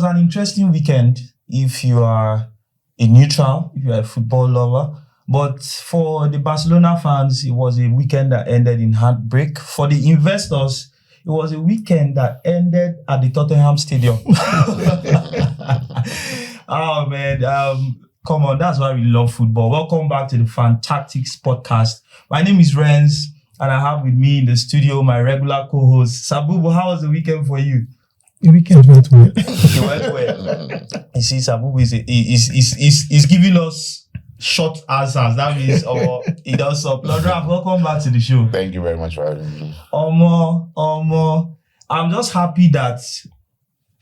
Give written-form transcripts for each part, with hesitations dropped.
was an interesting weekend if you are a neutral, if you are a football lover. But for the Barcelona fans, it was a weekend that ended in heartbreak. For the investors, it was a weekend that ended at the Tottenham Stadium. Oh, man. Come on, that's why we love football. Welcome back to the Fantastics podcast. My name is Renz, and I have with me in the studio my regular co-host, Sabubu. How was the weekend for you? The weekend went well. It went well. You see, Sabubu is giving us short answers. That means, he does so. Lodra, welcome back to the show. Thank you very much for having me. I'm just happy that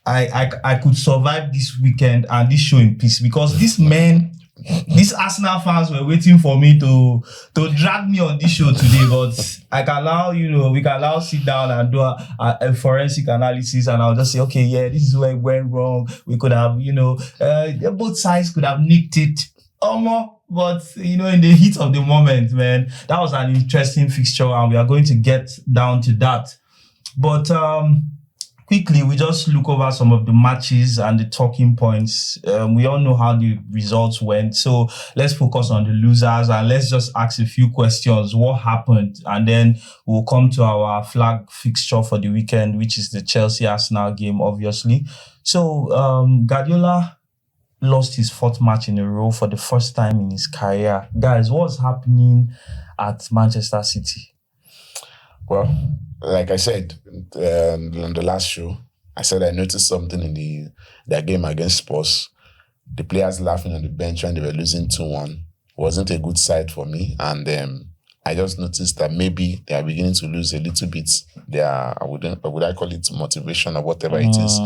I could survive this weekend and this show in peace, because these Arsenal fans were waiting for me to drag me on this show today, but we can now sit down and do a forensic analysis, and I'll just say, okay, yeah, this is where it went wrong. We could have, both sides could have nicked it. But, in the heat of the moment, man, that was an interesting fixture, and we are going to get down to that. But, quickly, we just look over some of the matches and the talking points. We all know how the results went. So let's focus on the losers and let's just ask a few questions. What happened? And then we'll come to our flag fixture for the weekend, which is the Chelsea-Arsenal game, obviously. So Guardiola lost his fourth match in a row for the first time in his career. Guys, what's happening at Manchester City? Well, like I said on the last show, I said I noticed something in their game against Spurs. The players laughing on the bench when they were losing 2-1 wasn't a good sight for me. And I just noticed that maybe they are beginning to lose a little bit their, would I call it motivation or whatever it is.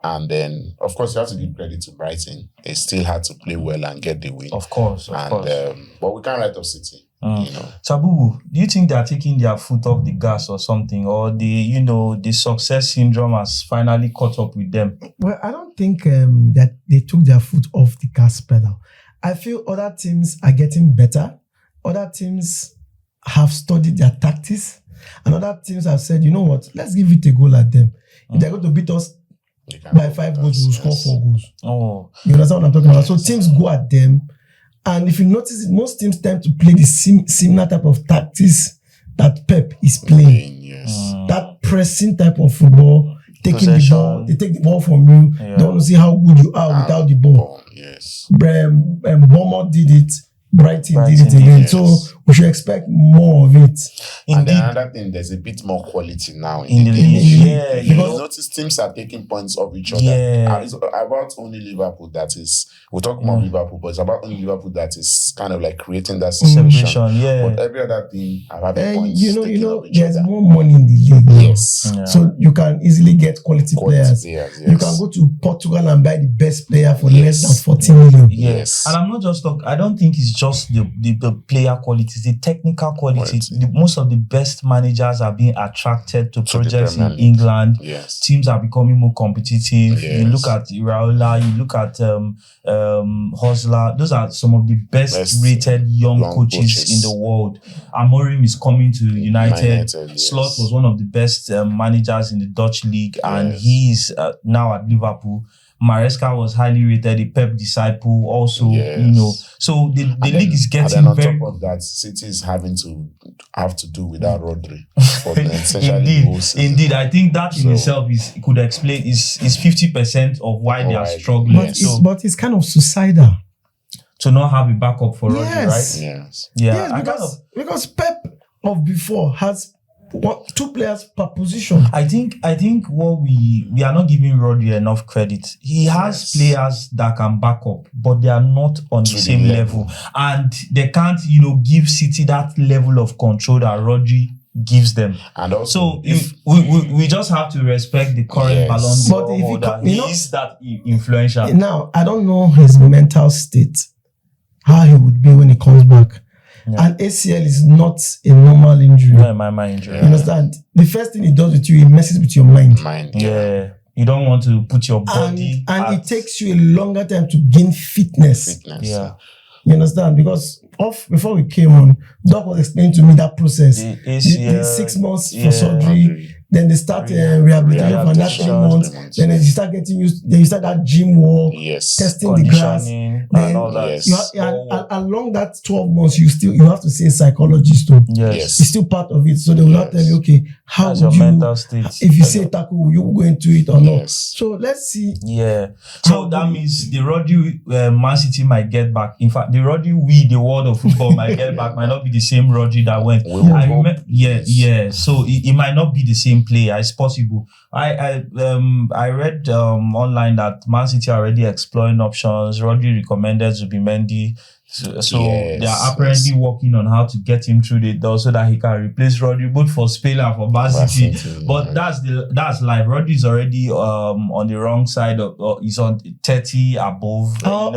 And then, of course, you have to give credit to Brighton. They still had to play well and get the win. Of course. But we can't write off City. Sabubu, do you think they are taking their foot off the gas or something, or the success syndrome has finally caught up with them? Well, I don't think that they took their foot off the gas pedal. I feel other teams are getting better. Other teams have studied their tactics, and other teams have said, you know what, let's give it a goal at them. If they're going to beat us by 5 goals, we'll score 4 goals. Oh, you understand what I'm talking about? So teams go at them. And if you notice it, most teams tend to play the similar type of tactics that Pep is playing. Yes. That pressing type of football, taking the ball, they take the ball from you. Yeah. They want to see how good you are without the ball. Yes. Bournemouth did it. Brighton did it again. Yes. So we should expect more of it. And then another thing, there's a bit more quality now in the league. Yeah, you notice teams are taking points off each other. Yeah. It's about only Liverpool that is, we'll talk about Liverpool, but it's about only Liverpool that is kind of like creating that separation. Yeah. But every other team are having points. There's more money in the league. Yes. Yeah. So you can easily get quality players. Yes. You can go to Portugal and buy the best player for less than 40 million. Yes. And I'm not just talking, I don't think it's just the player qualities, the technical quality. Most of the best managers are being attracted to projects in England. Yes. Teams are becoming more competitive. Yes. You look at Iraola, you look at Hosler. Those are some of the best rated young coaches in the world. Amorim is coming to United. Slot was one of the best managers in the Dutch league, and he is now at Liverpool. Maresca was highly rated, a Pep disciple also, So the league is getting and then on very... top of that, City is having to do without Rodri for the Indeed. I think that in itself could explain is 50% of why they are struggling. But it's kind of suicidal to not have a backup for Rodri, right? Yes. Yeah. Because Pep of before has 2 players per position. I think what we are not giving Rodri enough credit. He has players that can back up, but they are not on the same level. And they can't, give City that level of control that Rodri gives them. And also, if we just have to respect the current Ballon d'Or holder. He is that influential. Now, I don't know his mental state, how he would be when he comes back. Yeah. And ACL is not a normal injury. Not a minor injury. You understand? The first thing it does with you, it messes with your mind. Yeah. You don't want to put your body... And it takes you a longer time to gain fitness. Yeah. You understand? Because before we came on, Doc was explaining to me that process. The 6 months for surgery, Then they start rehabilitation for that 3 months. Then you start getting used. Then you start that gym walk, testing the grass. Then Then all that. along that 12 months, you have to see a psychologist too. Yes. It's still part of it. So they will not tell you, okay, how That's would your you, mental state. if you say tackle, will you go into it or not? So let's see. Yeah. So that means the Rodri Man City might get back. In fact, the Rodri the world of football might get back might not be the same Rodri that went. I remember, So it might not be the same player. It's possible. I read online that Man City are already exploring options. Rodri recommended Zubimendi. So they are apparently working on how to get him through the door so that he can replace Rodri both for Spain and for Man City. But that's life. Rodri is already on the wrong side of he's on 30 above.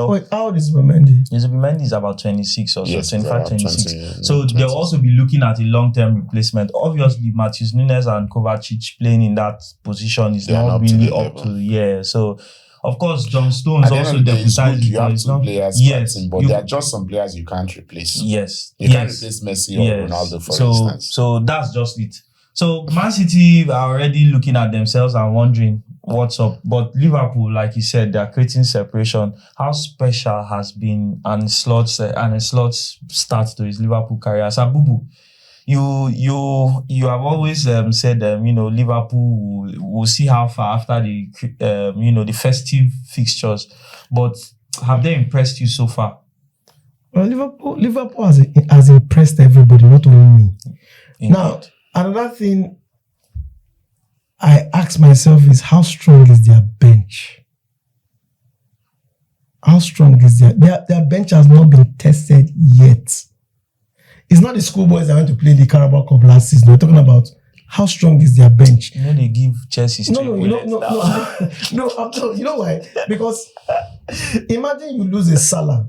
Wait, how old is Zubimendi? Zubimendi is about 26 or so, 25, 26. 20, So they'll also be looking at a long-term replacement. Obviously, Matheus Nunes and Kovacic playing in that position is not really up to So of course, John Stones also deputized. You have two players, but there are just some players you can't replace. You can't replace Messi or Ronaldo, for instance. So that's just it. So Man City are already looking at themselves and wondering what's up. But Liverpool, like you said, they're creating separation. How special has been an slot start to his Liverpool career? Sabubu, you have always said Liverpool will see how far after the the festive fixtures, but have they impressed you so far? Well, Liverpool has impressed everybody, not only me. Indeed. Now, another thing I ask myself is how strong is their bench? How strong is their bench has not been tested yet. It's not the schoolboys that went to play the Carabao Cup last season. We're talking about how strong is their bench. They give Chelsea straight bullets. No. You know why? Because imagine you lose a Salah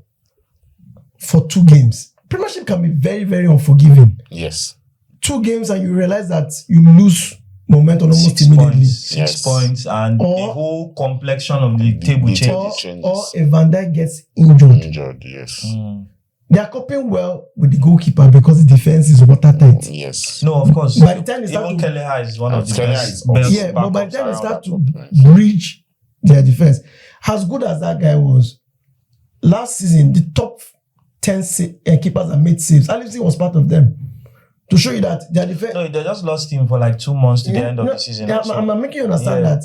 for 2 games. Premiership can be very, very unforgiving. Yes. 2 games and you realize that you lose momentum almost immediately. 6 points and the whole complexion of the table changes. Or a Van Dijk gets injured. Yes. They are coping well with the goalkeeper because the defense is watertight. Yes. No, of course. By the time they start even Kelleher is one of the best. But by the time they start to bridge their defense, as good as that guy was, last season, the top 10 keepers that made saves, Alisson was part of them. To show you that their defense... No, they just lost him for like 2 months to the end of the season. I'm making you understand that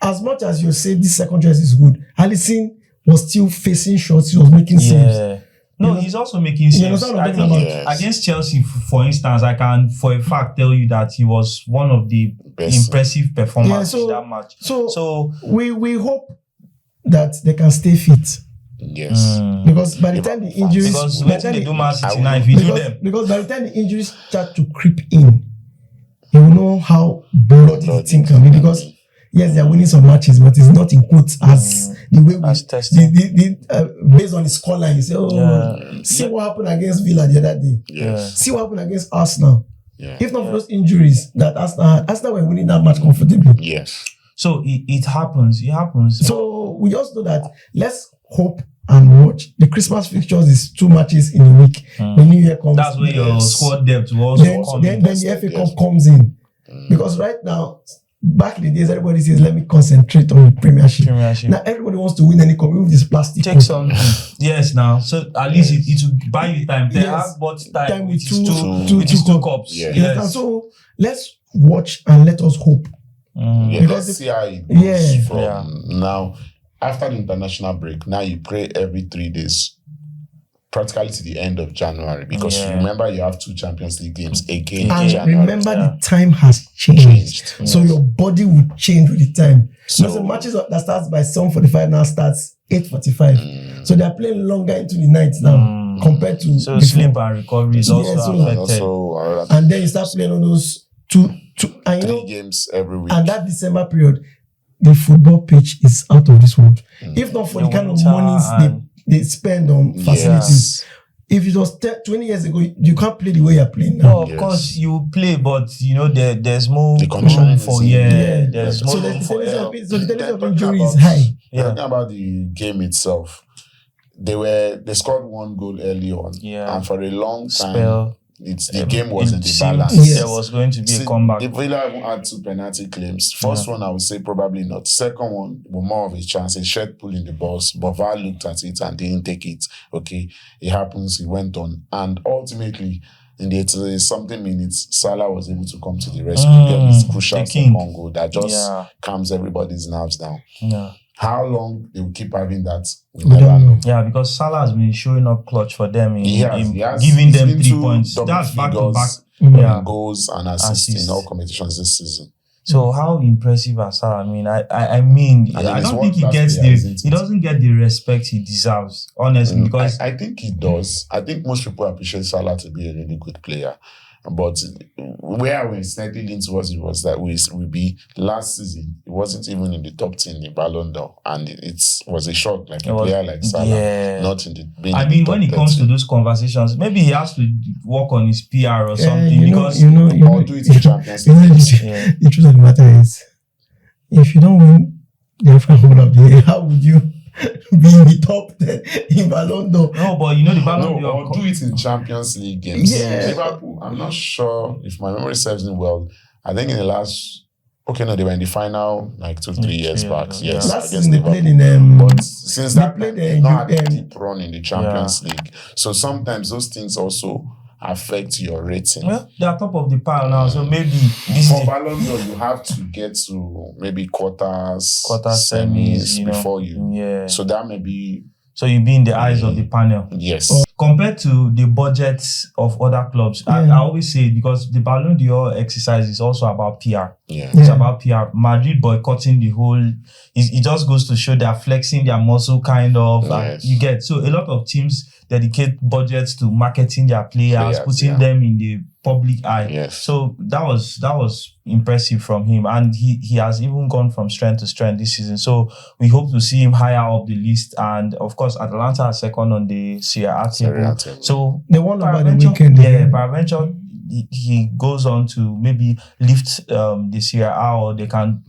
as much as you say this second choice is good, Alisson was still facing shots, he was making saves. No, he's also making saves. Against Chelsea, for instance, I can for a fact tell you that he was one of the impressive performers in that match. So we hope that they can stay fit. Yes. Because by the time the injuries... Because by the time the injuries start to creep in, you will know how bloody the thing can be. Because yes, they are winning some matches, but it's not in quotes as the way based on the scoreline. You say, see what happened against Villa the other day. Yes. See what happened against Arsenal. If not for those injuries that Arsenal were winning that match comfortably. Yes. So it happens. It happens. So we just know that let's hope and watch. The Christmas fixtures is 2 matches in a week. The New Year comes. That's where your squad depth will also come in. Then the FA Cup comes in. Because right now, back in the days, everybody says, let me concentrate on the Premiership. Now everybody wants to win any cup with this plastic. Take some. Yes, now. So at least it will buy you time. They have bought time with two cups. Yes. And so let's watch and let us hope. Let's see how it goes from now. After the international break, now you play every 3 days, practically to the end of January. Because remember, you have 2 Champions League games again in January. Remember, the time has changed. So your body will change with the time. So matches that starts by 7:45 now starts 8:45. So they are playing longer into the night now compared to so before. Sleep and recovery is also affected. And then you start playing on those two and 3 games every week. And that December period, the football pitch is out of this world. If not for the kind of monies they spend on facilities. If it was 20 years ago, you can't play the way you're playing now. No, of course you play, but there's more room for there's more room for So the tendency of injury is high. Talking about the game itself, they scored 1 goal early on, and for a long time the game was in It the seemed balance. there was going to be a See, comeback. The Villa had 2 penalty claims. First one, I would say probably not. Second one, was more of a chance. A shed pull in the box. But VAR looked at it and didn't take it. Okay, it happens. He went on. And ultimately, in the 80 something minutes, Salah was able to come to the rescue. Get this crucial second goal that just calms everybody's nerves down. Yeah. How long they will keep having that, we never know. Yeah, because Salah has been showing up clutch for them in He's giving them been 3 to points. double That's back to back. figures, goals and assists in all competitions this season. So how impressive are Salah? I mean, I mean, I don't think he gets he doesn't get the respect he deserves, honestly. Because I think he does. I think most people appreciate Salah to be a really good player. But where we're slightly leaning towards it was that we be last season, it wasn't even in the top 10 in Ballon d'Or, and it was a shock, like a player like Salah, not in the. I mean, when it comes to those conversations, maybe he has to work on his PR or something because or do it in Champions League. The truth of the matter is, if you don't win the African Cup of the Year, how would you be in the top 10 in Ballon d'Or? No, but you know the Ballon d'Or. Or do it in Champions League games. Yeah. Liverpool, I'm not sure if my memory serves me well. I think in the last, they were in the final like 2-3 years back. Yes, last against season they Liverpool. played in. But since that, they've not had a deep deep run in the Champions League. So sometimes those things also affect your rating. Well, they are top of the pile now, so maybe for Ballon d'Or you have to get to maybe quarters, semis before you. Yeah. So that may be. So you be in the eyes of the panel. Yes. Compared to the budgets of other clubs, I always say, because the Ballon d'Or exercise is also about PR. It's about PR. Madrid boycotting the whole. It just goes to show they're flexing their muscle, kind of. And you get so a lot of teams dedicate budgets to marketing their players, putting them in the public eye. Yes. So that was impressive from him, and he has even gone from strength to strength this season. So we hope to see him higher up the list, and of course Atalanta are second on the Serie A table. So they won over the weekend. Peradventure he goes on to maybe lift the Serie A, or they can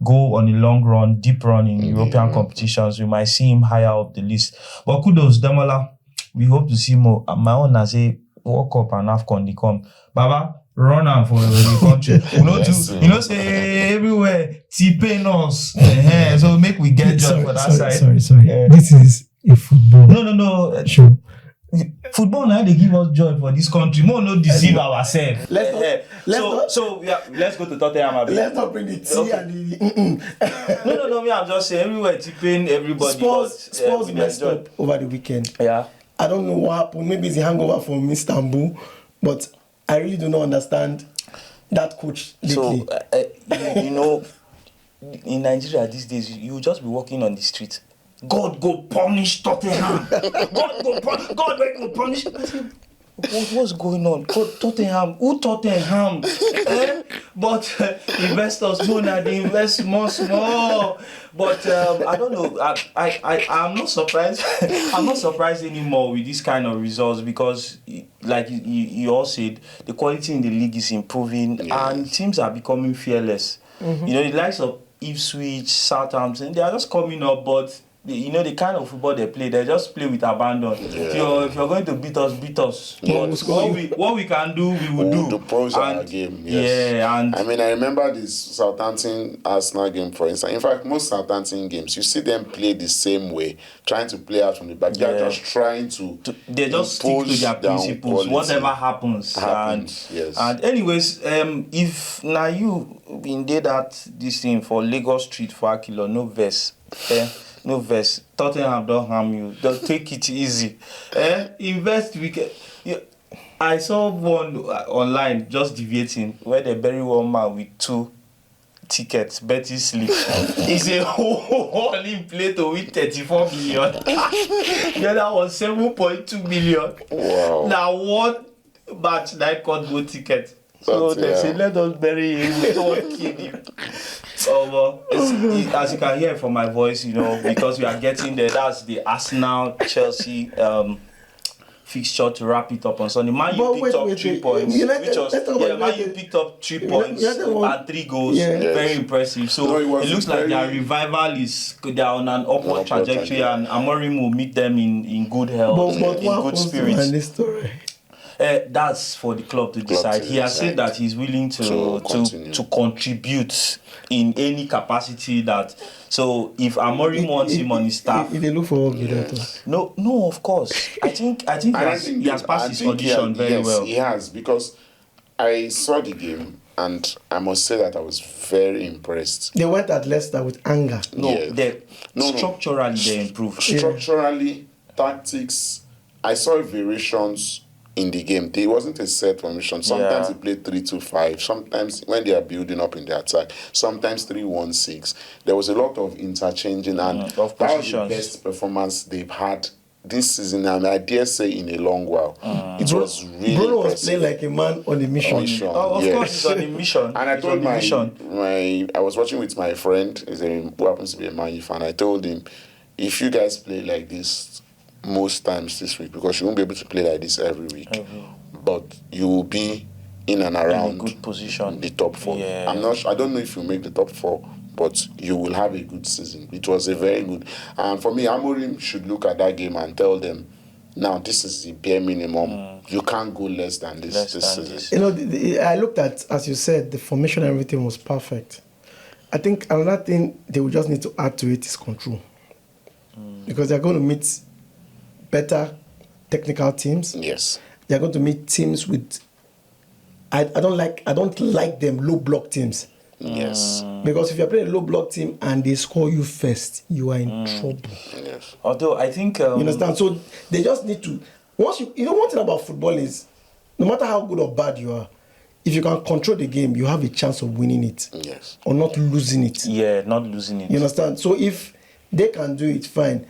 go on a long run, deep run in European competitions. We might see him higher up the list. But kudos, Demola. We hope to see more. My own as a World Cup and AFCON they come. Baba, run am for the country. Say everywhere T-Pain us. So make we get judged for that side. Sorry. This is a football. No. Show. Football now they give us joy for this country. More no deceive ourselves. Let's go to Tottenham. Let's not bring the tea and the. No. Me, I'm just saying everywhere T-Pain everybody. Spurs messed up over the weekend. Yeah. I don't know what happened. Maybe it's a hangover from Istanbul, but I really do not understand that coach lately. So in Nigeria these days, you just be walking on the street. God go punish Tottenham. God will punish. What's going on? Tottenham. Who Tottenham? But investors know that they invest small. But I don't know. I'm not surprised. I'm not surprised anymore with this kind of results, because, like you all said, the quality in the league is improving and teams are becoming fearless. The likes of Ipswich, Southampton, they are just coming up, but the kind of football they play, they just play with abandon. If you're going to beat us. But what we can do, we will do. The pros are our game. Yes. Yeah, and I mean, I remember this Southampton Arsenal game, for instance. In fact, most Southampton games, you see them play the same way, trying to play out from the back. They're just trying to. They just stick to their principles. Whatever happens. And anyways, if now you been did this thing for Lagos Street for Akilo, no verse. No verse. Tottenham don't harm you. Don't take it easy. Invest weekend. I saw one online just deviating where they bury one man with 2 tickets, betting slip. It's a whole in play to win 34 million. The other was 7.2 million. Wow. Now one match night got go ticket. So they say, let us bury him. We don't want to kill him. As you can hear from my voice, because we are getting there, that's the Arsenal-Chelsea fixture to wrap it up on Sunday. Man U picked up 3 points. Man U picked up 3 points and 3 goals. Very impressive. So it looks like their revival they're on an upward trajectory, and Amorim will meet them in good health, in good spirits. That's for the club to Club decide. to He has said decide. that he's willing To continue. to contribute in any capacity that. So if Amorim wants him on his staff, If they look for that. no, of course. I think he has passed his audition very well. He has, because I saw the game and I must say that I was very impressed. They went at Leicester with anger. Structurally they improved. Structurally, tactics, I saw variations in the game. There wasn't a set formation. Sometimes he played 3-2-5. Sometimes when they are building up in the attack, sometimes 3-1-6. There was a lot of interchanging, and of that was the positions. best performance they've had this season, and I dare say in a long while. It was really Bruno was impressive. playing like a man on a mission. Of course, he's on a mission. And I He's told on a mission. I was watching with my friend, who happens to be a Man U fan. I told him, if you guys play like this most times this week, because you won't be able to play like this every week, but you will be in and around in a good position, the top 4. Yeah. I don't know if you make the top 4, but you will have a good season. It was a very good, and for me, Amorim should look at that game and tell them, now this is the bare minimum. You can't go less than this season. You know, I looked at, as you said, the formation and everything was perfect. I think another thing they will just need to add to it is control, because they're going to meet better technical teams. Yes, they're going to meet teams with. I don't like them low block teams. Yes. Because if you're playing a low block team and they score you first, you are in trouble. Yes. Although I think you understand, so they just need to. Once you know, one thing about football is, no matter how good or bad you are, if you can control the game, you have a chance of winning it. Yes. Or not losing it. Yeah, not losing it. You understand? So if they can do it, fine.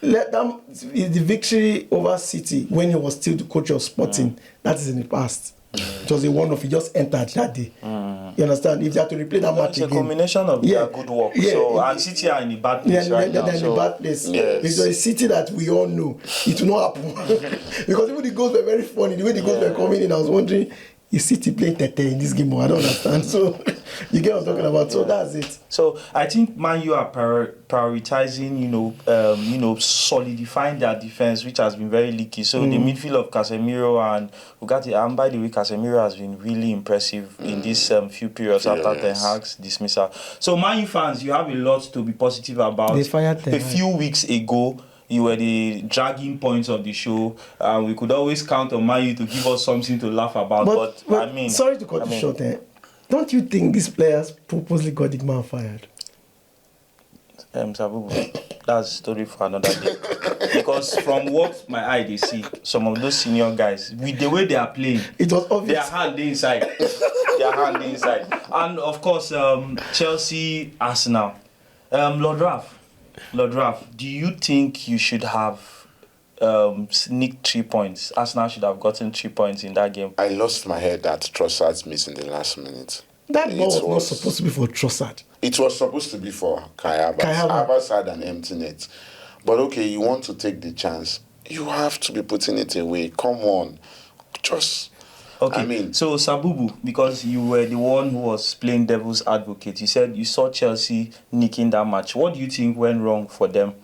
Let them. The victory over City when he was still the coach of Sporting, that is in the past. It was a one-off. He just entered that day. You understand? If they have to replay that match it's again, a combination of their good work. So and City are in a bad place right now. They're in a bad place. Yes. It's a City that we all know. It will not happen. Because even the goals were very funny. The way the goals were coming in, I was wondering, is City playing Tete in this game? I don't understand. So you get what I'm talking about. So that's it. So I think Man U are prioritizing, solidifying their defense, which has been very leaky. So the midfield of Casemiro and Ugarte, and by the way, Casemiro has been really impressive in these few periods after Ten Hag's dismissal. So Man U fans, you have a lot to be positive about. They fired Ten Hag. A few weeks ago, you were the dragging points of the show. We could always count on Man U to give us something to laugh about. But I mean, sorry to cut you short. Don't you think these players purposely got the man fired? Sabubu, that's a story for another day. Because from what my eye they see, some of those senior guys, with the way they are playing, it was obvious. Their hand inside. And of course, Chelsea, Arsenal. Lord Raf, do you think you should have sneaked 3 points? Arsenal should have gotten 3 points in that game. I lost my head that Trossard's missing the last minute. That ball was not supposed to be for Trossard. It was supposed to be for Kai Havertz. Havertz had an empty net. But okay, you want to take the chance. You have to be putting it away. Come on. Just... Okay, I mean, so Sabubu, because you were the one who was playing devil's advocate, you said you saw Chelsea nicking that match. What do you think went wrong for them?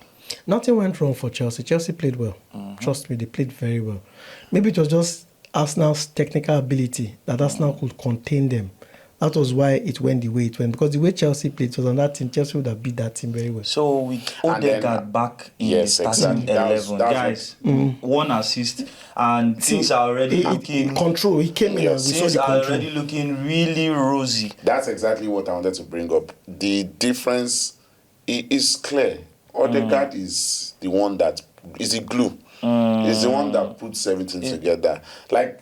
Nothing went wrong for Chelsea. Chelsea played well. Trust me, they played very well. Maybe it was just Arsenal's technical ability that Arsenal could contain them. That was why it went the way it went. Because the way Chelsea played was on that team, Chelsea would have beat that team very well. So with Odegaard back in the starting 11, guys, 1 assist, and things are already looking... Control, he came in and we saw the things are control. already looking really rosy. That's exactly what I wanted to bring up. The difference is clear. Odegaard is the one that is the glue. Is the one that puts everything together. Like,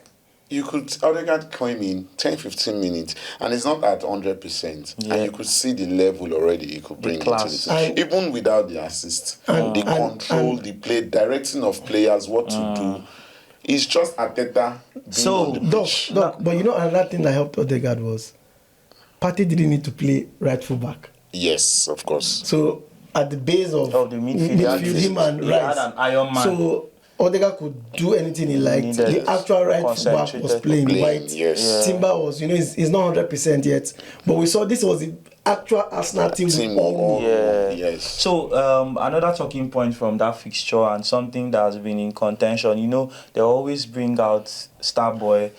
you could, Odegaard came in 10-15 minutes and it's not at 100%. And you could see the level already he could bring into the team. Even without the assist, the control, the play, directing of players, what to do. It's just Arteta being on the pitch. Doc, but you know another thing that helped Odegaard was Partey didn't need to play right full back. Yes, of course. So at the base of the midfield, him and he Rice. had an Iron Man. So Odegaard could do anything he liked. The actual right full back was playing. White. Yes. Timber was, he's not 100% yet. But we saw this was actual Arsenal team Team will all know. Yeah. Yes. So another talking point from that fixture and something that has been in contention, they always bring out Starboy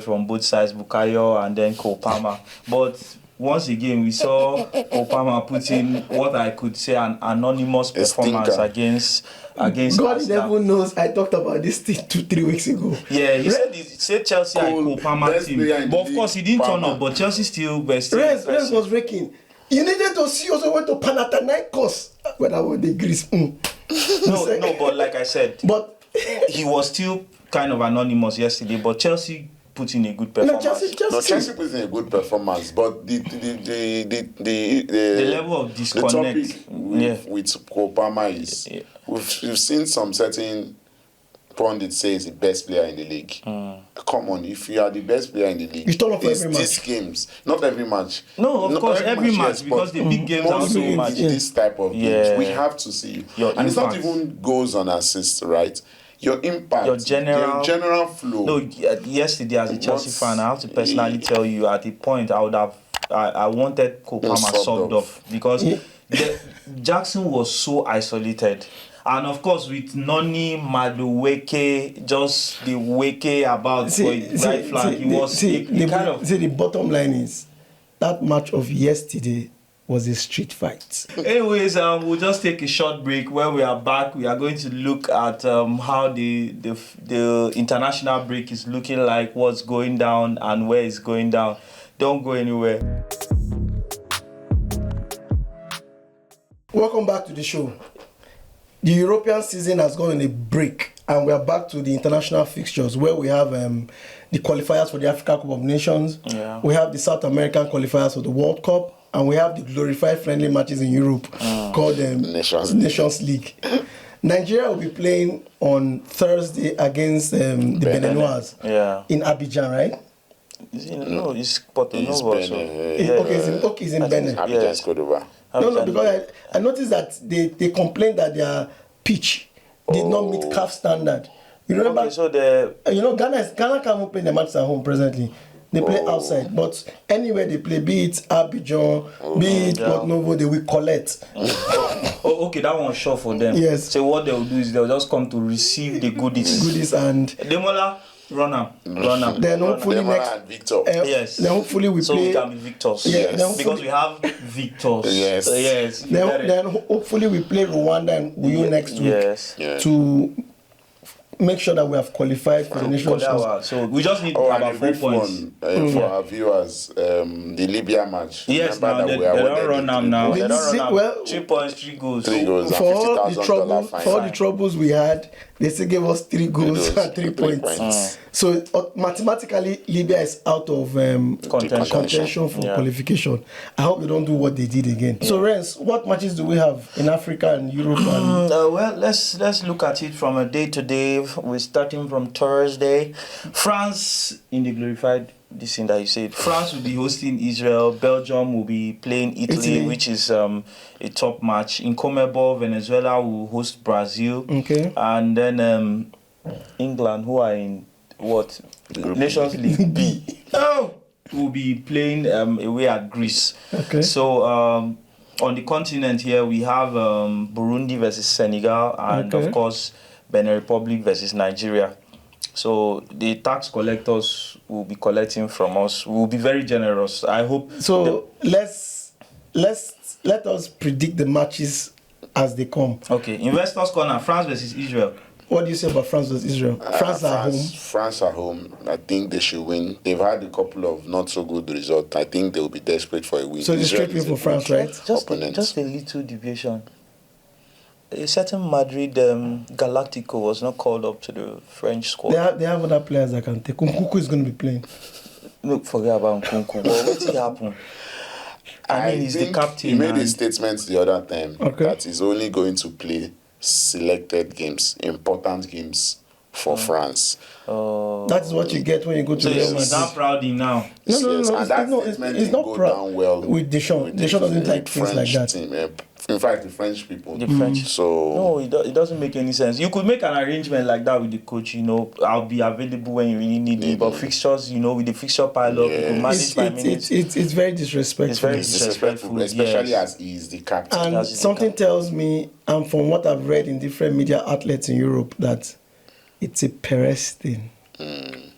from both sides, Bukayo and then Cole Palmer. But once again, we saw Cole Palmer put in what I could say an anonymous performance stinker. against God Arsenal. never knows. I talked about this thing 2-3 weeks ago. Yeah, he said Chelsea are a Cole Palmer best team. player in the But of course, he didn't turn Palmer. up, but Chelsea still were still Rez impressive. was raking. You needed to see also went to Panathinaikos when I was the Greece. No, but like I said, But he was still kind of anonymous yesterday, but Chelsea put in a good performance. Chelsea put in a good performance, but the level of disconnect, the topic with Cole Palmer is we've seen some certain pundits say he's the best player in the league. Come on, if you are the best player in the league, You turn up for every these match. games, not every match. No, of Not course, every match, yes, because but the big games are mostly so in much. this type of Yeah. games, we have to see. Your And it's not impact. even goals on assists, right? Your impact, Your general flow. No, yesterday as a Chelsea But- fan, I have to personally tell you, at the point I would have, I wanted Cole Palmer subbed off because Jackson was so isolated. And of course, with Noni Madueke, just the wake about for right flank, the bottom line is that match of yesterday was a street fight. Anyways, we'll just take a short break. When we are back, we are going to look at how the international break is looking like, what's going down and where it's going down. Don't go anywhere. Welcome back to the show. The European season has gone on a break, and we are back to the international fixtures where we have the qualifiers for the Africa Cup of Nations. Yeah. We have the South American qualifiers for the World Cup, and we have the glorified friendly matches in Europe called Nations League. Nigeria will be playing on Thursday against the Beninois in Abidjan, right? No, it's Porto Novo. Benin. It's in Benin. Abidjan's Cote d'Ivoire. No, because I noticed that they complained that their pitch did not meet CAF standard. You remember? Okay, so Ghana can't even play the matches at home presently. They play outside, but anywhere they play, be it Abidjan, be it Porto Novo, they will collect. okay, that one's sure for them. Yes. So what they'll do is they'll just come to receive the goodies. And Demola, run am. then hopefully Demola and Victor. Yes. Then hopefully we So play. we can be victors. Yeah, then Because we have victors. Yes. Yes. Then hopefully we play Rwanda and Uyo next week Yes. Yeah. to make sure that we have qualified for the national shows. So we just need And about a 4 brief points. one for our viewers, the Libya match. Yes, Remember now that they we are don't awarded run the am now. three They points. don't run am. Well, 3 points, 3 goals. 3 goals For and all the $50,000 trouble, fine. for all the troubles we had, they still gave us 3 goals and 3 points. So mathematically, Libya is out of contention for qualification. I hope they don't do what they did again. So, Renz, what matches do we have in Africa and Europe? And Well, let's look at it from a day to day. We're starting from Thursday. France in the glorified this thing that you said. France will be hosting Israel. Belgium will be playing Italy. Which is a top match. In CONMEBOL, Venezuela will host Brazil. Okay. And then England, who are in what? Nations League B. Will be playing away at Greece. Okay. So on the continent here, we have Burundi versus Senegal, and of course Benin Republic versus Nigeria. So the tax collectors will be collecting from us. We will be very generous. I hope. So let us predict the matches as they come. Okay, Investors Corner: France versus Israel. What do you say about France versus Israel? France at home. France at home. I think they should win. They've had a couple of not so good results. I think they will be desperate for a win. So it's Israel straight win is a for France, good right? opponent. Just a little deviation. A certain Madrid Galactico was not called up to the French squad. They have other players that can take. Nkunku is going to be playing. Look, forget about Nkunku. But what did happen? I mean, he's the think captain. He made a and- statement the other time Okay. that he's only going to play selected games, important games for France. That is what you get when you go to So Real he's Madrid. not proud now. No, Yes, and that it's statement it's didn't not go proud down well with Deschamps. Deschamps doesn't like things like French that. team, In fact, the French people. The French. So No, it doesn't make any sense. You could make an arrangement like that with the coach, I'll be available when you really need me. But fixtures, with the fixture pile up, you could manage my minutes. It's very disrespectful. It's very it's disrespectful, especially as he's the captain. And That's the something tells me, and from what I've read in different media outlets in Europe, that it's a Perez thing.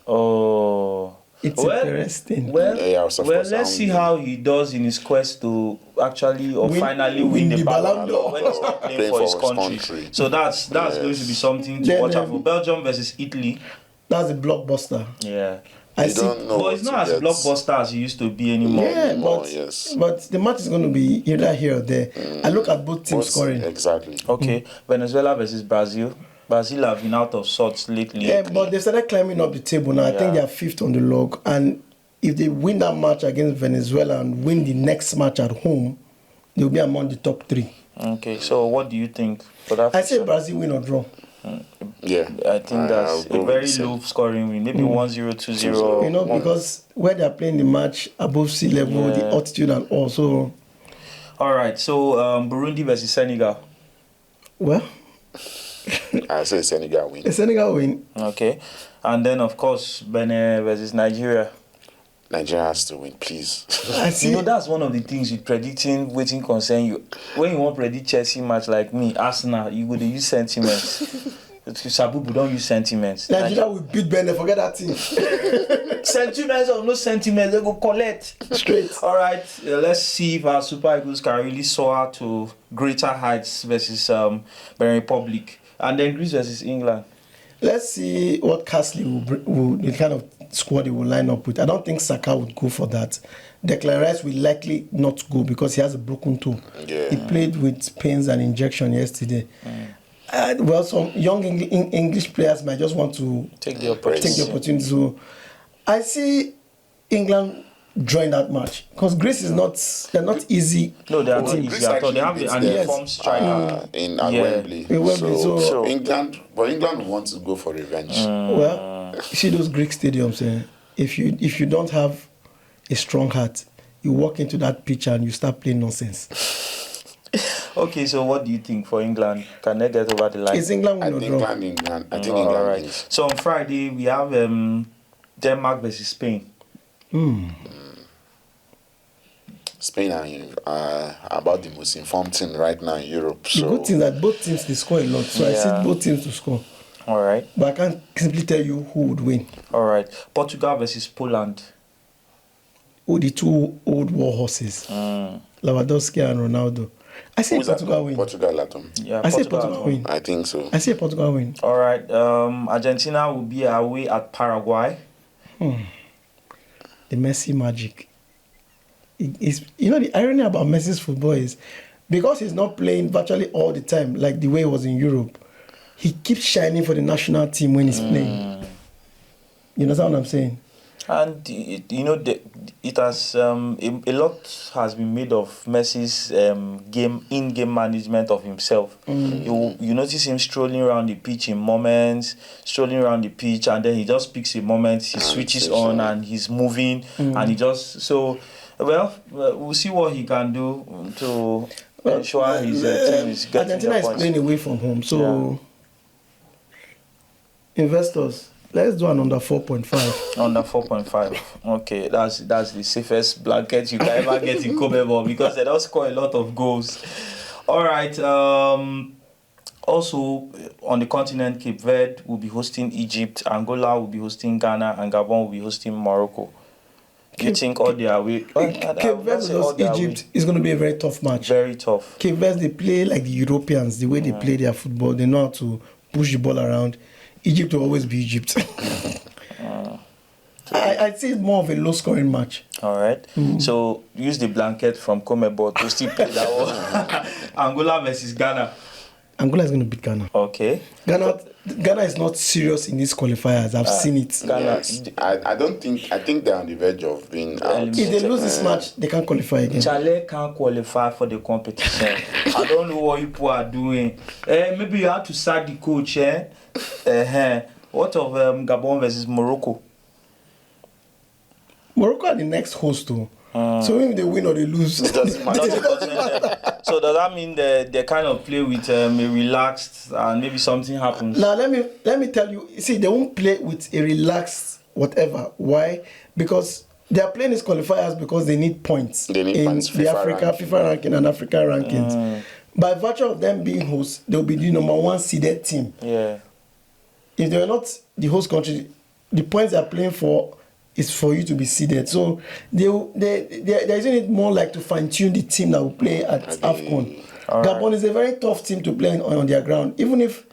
Oh. It's a Perez thing. Well, Yeah, of course, let's see how he does in his quest to actually or finally win the Ballon d'Or when he's not playing for his country. So that's going to be something to watch out for. Belgium versus Italy. That's a blockbuster. Yeah. I You see. don't know But what it's to not as get. blockbuster as it used to be anymore. Yeah, More, but yes. but the match is going to be either here or there. I look at both teams scoring. Exactly. Okay, Venezuela versus Brazil. Brazil have been out of sorts lately. Yeah, but they started climbing up the table now. I think Yeah. they are fifth on the log. And if they win that match against Venezuela and win the next match at home, they'll be among the top 3. Okay, so what do you think for that? I say fixture? Brazil win or draw. Yeah. I think that's I'll go a with very the same. low scoring win, maybe 1-0, 2-0. Because where they are playing the match above sea level, the Yeah. altitude and all. So, All right, so Burundi versus Senegal. well, I say Senegal win. the Senegal win. Okay, and then of course Benin versus Nigeria. Nigeria has to win, please. I see. That's one of the things with predicting waiting concern you. When you want to predict Chelsea match like me, Arsenal, you go to use sentiments. Sabubu don't use sentiments. Nigeria will beat Benin. Forget that team. Sentiments or no sentiments, they go collect. Straight. All right, let's see if our Super Eagles can really soar to greater heights versus Benin Republic. And then Greece versus England. Let's see what Castley will the kind of squad he will line up with. I don't think Saka would go for that. Declan Rice will likely not go because he has a broken toe. Yeah. He played with pains and injection yesterday. Well, some young English players might just want to Take the opportunity. So I see England drawing that match because Greece is they're not easy. No, they are Oh, not Greece easy at all. They have actually an beats them. informed striker. At Yeah. Wembley. In Wembley, so- England wants to go for revenge. Well, you see those Greek stadiums. If you don't have a strong heart, you walk into that pitch and you start playing nonsense. Okay, so what do you think for England? Can they get over the line? Is England I win or think draw? England. I think All England right. wins. So on Friday we have Denmark versus Spain. Spain are about the most informed team right now in Europe. The So good thing that both teams they score a lot, so I Yeah. see both teams to score. All right. But I can't simply tell you who would win. All right. Portugal versus Poland. Who the two old war horses, Lewandowski and Ronaldo. I say who's that? Portugal win. Portugal at home. Yeah, I say has Portugal won. win. I think so. I say Portugal win. All right. Argentina will be away at Paraguay. The Messi magic. The irony about Messi's football is because he's not playing virtually all the time like the way he was in Europe, he keeps shining for the national team when he's playing. You understand what I'm saying? And it has a lot has been made of Messi's in-game management of himself. You notice him strolling around the pitch in moments, and then he just picks a moment, he switches on, and he's moving, and he just we'll see what he can do to ensure his team is getting Argentina the is points. playing away from home, so investors, let's do an under 4.5. Under 4.5. Okay, that's the safest blanket you can ever get in Comebol because they don't score a lot of goals. All right. Also, on the continent, Cape Verde will be hosting Egypt, Angola will be hosting Ghana, and Gabon will be hosting Morocco. Do you think all their way? Cape Verde versus Egypt is going to be a very tough match. Very tough. Cape Verde, they play like the Europeans, the way they play their football. They know how to push the ball around. Egypt will always be Egypt. I see it more of a low-scoring match. All right. So use the blanket from Comebol to still play that one. Angola versus Ghana. Angola is going to beat Ghana. Okay. Ghana is not serious in these qualifiers. I've seen it. Ghana. Yes. I think they're on the verge of being out. If they lose this match, they can't qualify again. Chale can't qualify for the competition. I don't know what you people are doing. Maybe you have to sack the coach. What of Gabon versus Morocco? Morocco are the next host too. So if they win or they lose, It doesn't matter. Doesn't matter. So does that mean they kind of play with a relaxed and maybe something happens? Now let me tell you. See, they won't play with a relaxed whatever. Why? Because they are playing these qualifiers because they need points. They need in points, the FIFA ranking and Africa rankings. By virtue of them being hosts, they'll be the number one seeded team. Yeah. If they are not the host country, the points they are playing for is for you to be seeded. So they're using it more like to fine tune the team that will play at AFCON. Gabon is a very tough team to play on their ground. Even if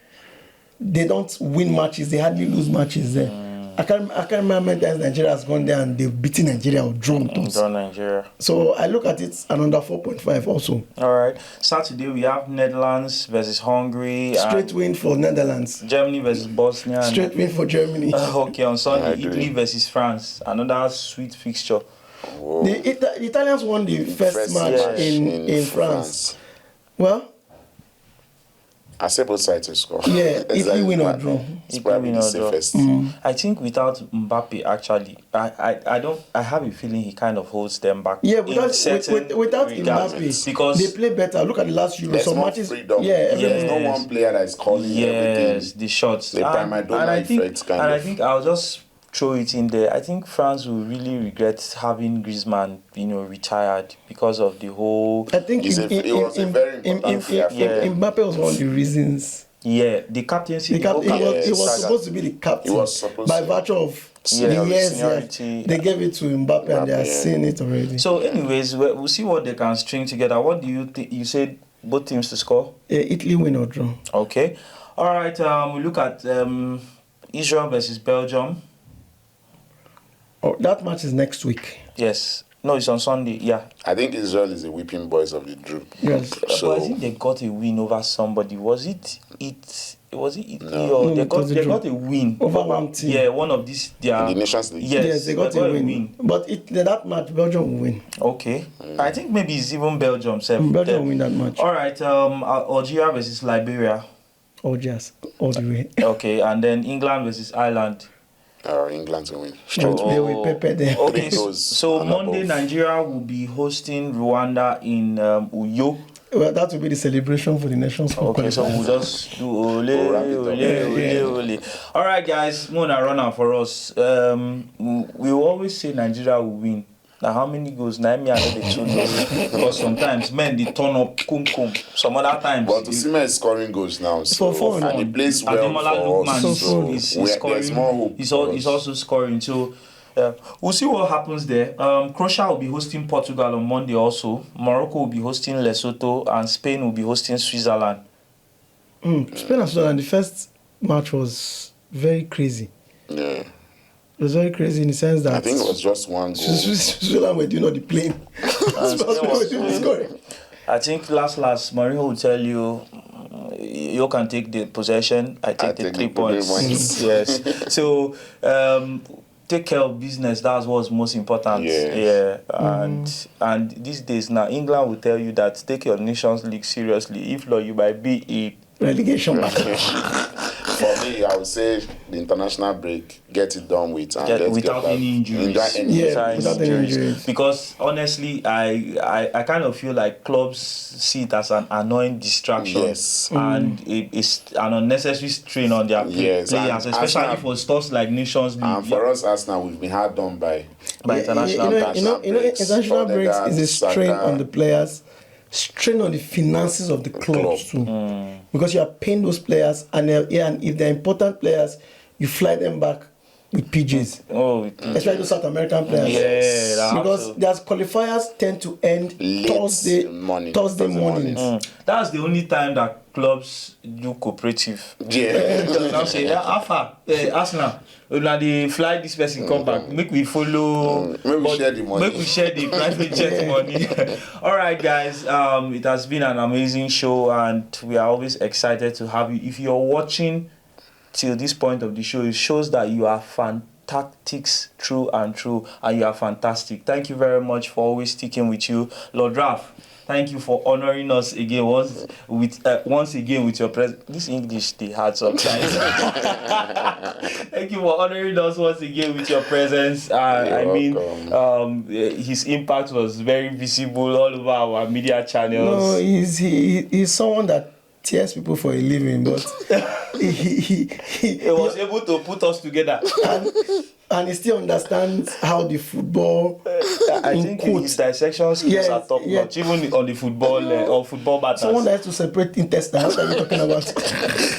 they don't win matches, they hardly lose matches there. I can't remember times Nigeria has gone there and they've beaten Nigeria or drawn Nigeria. So I look at it and under 4.5 also. All right. Saturday we have Netherlands versus Hungary. Straight win for Netherlands. Germany versus Bosnia. Straight win for Germany. Okay, on Sunday, Italy versus France. Another sweet fixture. The Italians won the first match in France. Well, I say both sides to score. Yeah, Italy win or draw. It's probably the safest. I think without Mbappe, actually, I have a feeling he kind of holds them back. Yeah, without Mbappe, because they play better. Look at the last Euro. There's Some more matches, freedom. yeah, There's no one player that is calling everything. the shots. The Primadonna effect kind and of. I think I'll just throw it in there. I think France will really regret having Griezmann, retired because of the whole. I think it was a very important player for them. Mbappe was one of the reasons. Yeah, the captaincy. He was supposed to be the captain. He was supposed by to. virtue of seniority. They gave it to Mbappe and they are seeing it already. So, anyways, we'll see what they can string together. What do you think? You said both teams to score? Italy win or draw. Okay. All right. We look at Israel versus Belgium. Oh, that match is next week. Yes. No, it's on Sunday. Yeah. I think Israel is the whipping boys of the group. Yes. So but I think they got a win over somebody. Was it Italy No. or No, they it got a win over one team. Yeah, one of these. in the Nations League. Yes, they got a win. But that match, Belgium will win. Okay. I think maybe it's even Belgium. Belgium will win that match. All right. Algeria versus Liberia. All the way. Okay, and then England versus Ireland. England will win. They will prepare them. Okay, Those so and Monday above. Nigeria will be hosting Rwanda in Uyo. Well, that will be the celebration for the Nations Cup. Okay, so we'll just do ole. All right, guys, Mona runner for us. We always say Nigeria will win. Now, how many goals? Now, me, I know the two goals. Because sometimes men they turn up kum. Some other times. But Osimhen is scoring goals now, so fun. and he plays well Ademola for us. Lookman So is there's scoring. more hope. He's for us. also scoring. So we'll see what happens there. Croatia will be hosting Portugal on Monday also. Morocco will be hosting Lesotho, and Spain will be hosting Switzerland. Spain and Switzerland, the first match was very crazy. Yeah. It was very crazy in the sense that I think it was just one goal. Switzerland were doing all the playing. Spain were doing the scoring. I think last Mourinho will tell you, you can take the possession. I take the 3 points. Yes. So take care of business. That's what's most important. Yes. Yeah. And these days now, England will tell you that take your Nations League seriously. If not, you might be a relegation battle. For me, I would say the international break, get it done with, and without any injuries. Without any injuries. Because honestly, I kind of feel like clubs see it as an annoying distraction. Yes. And it's an unnecessary strain on their players, especially for stuff like Nations League. And for us, Arsenal, we've been hard done by international breaks is a strain on the players, strain on the finances of the clubs too. Because you are paying those players, and if they're important players, you fly them back with PJs. Especially those South American players. Yeah, because their qualifiers tend to end Thursday morning. That's the only time that clubs do cooperative. Yeah. Now say, Alpha, Arsenal, they fly this person come back. Make we follow. Make we share the money. Make we share the private jet money. All right, guys. It has been an amazing show, and we are always excited to have you. If you're watching till this point of the show, it shows that you are tactics through and through, and you are fantastic. Thank you very much for always sticking with you. Lord Raf, thank you for honoring us again once again with your presence. This English they hard sometimes. Thank you for honoring us once again with your presence. His impact was very visible all over our media channels. No, he's someone that tears people for a living, but he was able to put us together. And he still understands how the football. I think his dissection skills are top notch, even on the football or football matters. Someone that has to separate intestines. What are you talking about?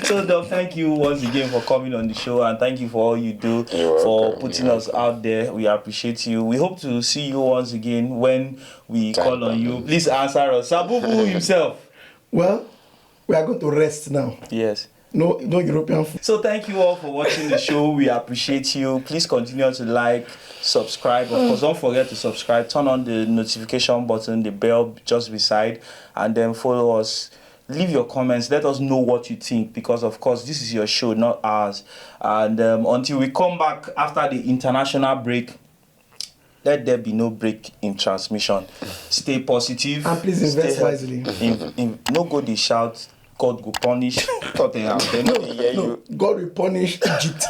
So, Doc, thank you once again for coming on the show, and thank you for all you do for putting us out there. We appreciate you. We hope to see you once again when we call on you. Please answer us. Sabubu himself. Well, we are going to rest now. Yes. No European food. So thank you all for watching the show. We appreciate you. Please continue to like, subscribe. Of course, don't forget to subscribe. Turn on the notification button, the bell just beside, and then follow us. Leave your comments. Let us know what you think, because of course this is your show, not ours. And until we come back after the international break, let there be no break in transmission. Stay positive. And please invest wisely. No go dey shout, God go punish Tottenham. No, God will punish Egypt.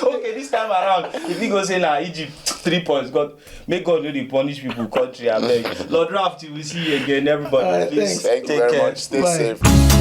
Okay, this time around, if you go say na Egypt 3 points, God make God no dey punish people country. I beg. Lord Raft, we will see you again. Everybody, please Thank you take very care. much. Stay Bye. safe.